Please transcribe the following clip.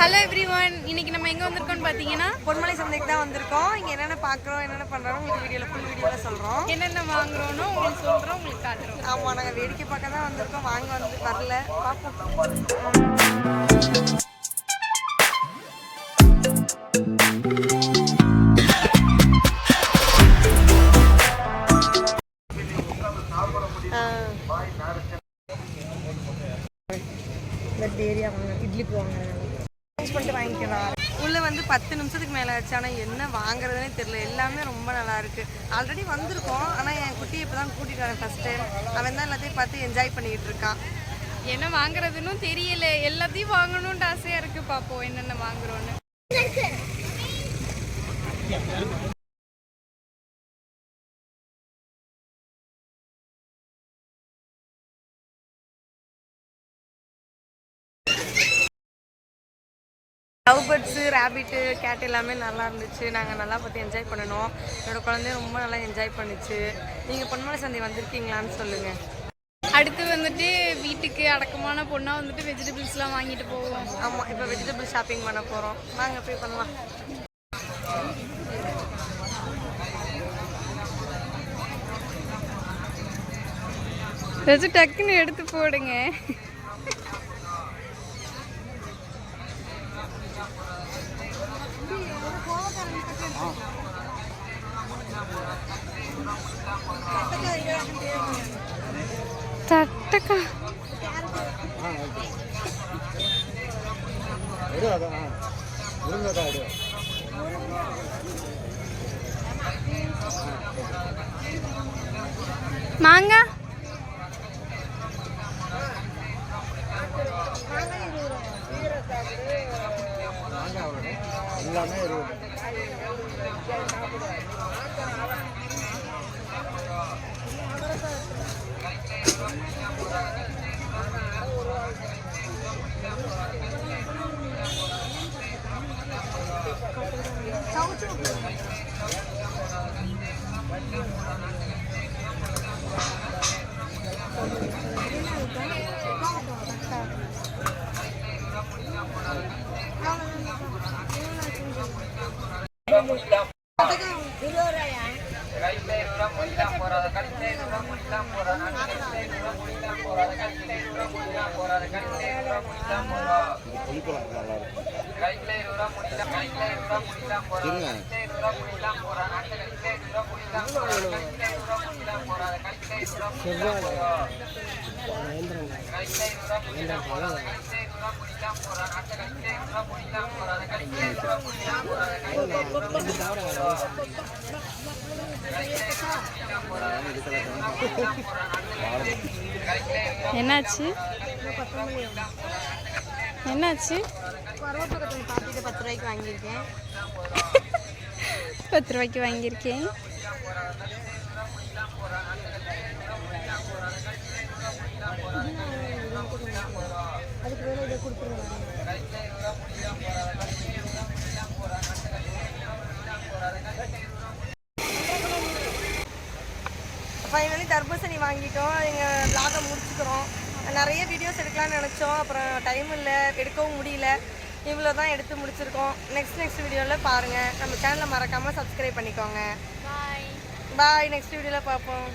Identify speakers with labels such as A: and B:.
A: Hello everyone, இன்னைக்கு நம்ம எங்கே வந்திருக்கோம்னு பார்த்தீங்கன்னா
B: பொன்மலை சந்தைக்கு தான் வந்திருக்கோம். இங்கே என்னென்ன பார்க்குறோம், என்னென்ன பண்ணுறோம் உங்களுக்கு ஃபுல் வீடியோவில் சொல்கிறோம்.
A: என்னென்ன வாங்குறோன்னு உங்களுக்கு சொல்கிறோம், உங்களுக்கு காட்டுறோம்.
B: ஆமாம், நாங்கள் வேடிக்கை பார்க்க தான் வந்திருக்கோம். வாங்க வந்து வரல, பார்ப்போம். ஏரியா வாங்க, இட்லி வாங்குறேன் பண்ணிட்டு வாங்கிக்கலாம். உள்ளே வந்து 10 நிமிஷத்துக்கு மேலே ஆச்சு. ஆனால் என்ன வாங்குறதுனே தெரியல. எல்லாமே ரொம்ப நல்லா இருக்குது. ஆல்ரெடி வந்திருக்கோம். ஆனால் என் குட்டியை இப்போ தான் கூட்டிகிட்டு வரேன் ஃபஸ்ட் டைம். அவன் தான் எல்லாத்தையும் பார்த்து என்ஜாய் பண்ணிக்கிட்டு இருக்கான்.
A: என்ன வாங்குறதுன்னு தெரியல, எல்லாத்தையும் வாங்கணும்னு ஆசையாக இருக்குது. பார்ப்போம் என்னென்ன வாங்குறோன்னு.
B: லவ் பேர்ட்ஸு, ரேபிட்டு, கேட் எல்லாமே நல்லா இருந்துச்சு. நாங்கள் நல்லா பார்த்து என்ஜாய் பண்ணணும். என்னோடய குழந்தையும் ரொம்ப நல்லா என்ஜாய் பண்ணிச்சு. நீங்கள் பொன்மலை சந்தை வந்திருக்கீங்களான்னு சொல்லுங்கள்.
A: அடுத்து வந்துட்டு வீட்டுக்கு அடக்கமான பொண்ணாக வந்துட்டு வெஜிடபிள்ஸ்லாம் வாங்கிட்டு போவோம்.
B: ஆமாம், இப்போ வெஜிடபிள் ஷாப்பிங் பண்ண போகிறோம். வாங்க போய் பண்ணலாம்.
A: ஏதாச்சும் டக்குன்னு எடுத்து போடுங்க. தட்டக்கா மாங்காய்
C: எல்லாமே 20.
A: என்னாச்சு என்னாச்சு?
B: 10 ரூபாய்க்கு வாங்கியிருக்கேன்.
A: 10 ரூபாய்க்கு வாங்கியிருக்கேன்.
B: அதுக்கு வேலை இதை கொடுத்துருவாங்க. ஃபைனலி தர்பூசணி வாங்கிட்டோம். எங்கள் vlog-ஐ முடிச்சுக்கிறோம். நிறைய வீடியோஸ் எடுக்கலாம்னு நினச்சோம், அப்புறம் டைம் இல்லை, எடுக்கவும் முடியல. இவ்வளோ தான் எடுத்து முடிச்சிருக்கோம். நெக்ஸ்ட் வீடியோவில் பாருங்கள். நம்ம சேனலை மறக்காமல் சப்ஸ்கிரைப் பண்ணிக்கோங்க.
A: பாய்
B: பாய். நெக்ஸ்ட் வீடியோவில் பார்ப்போம்.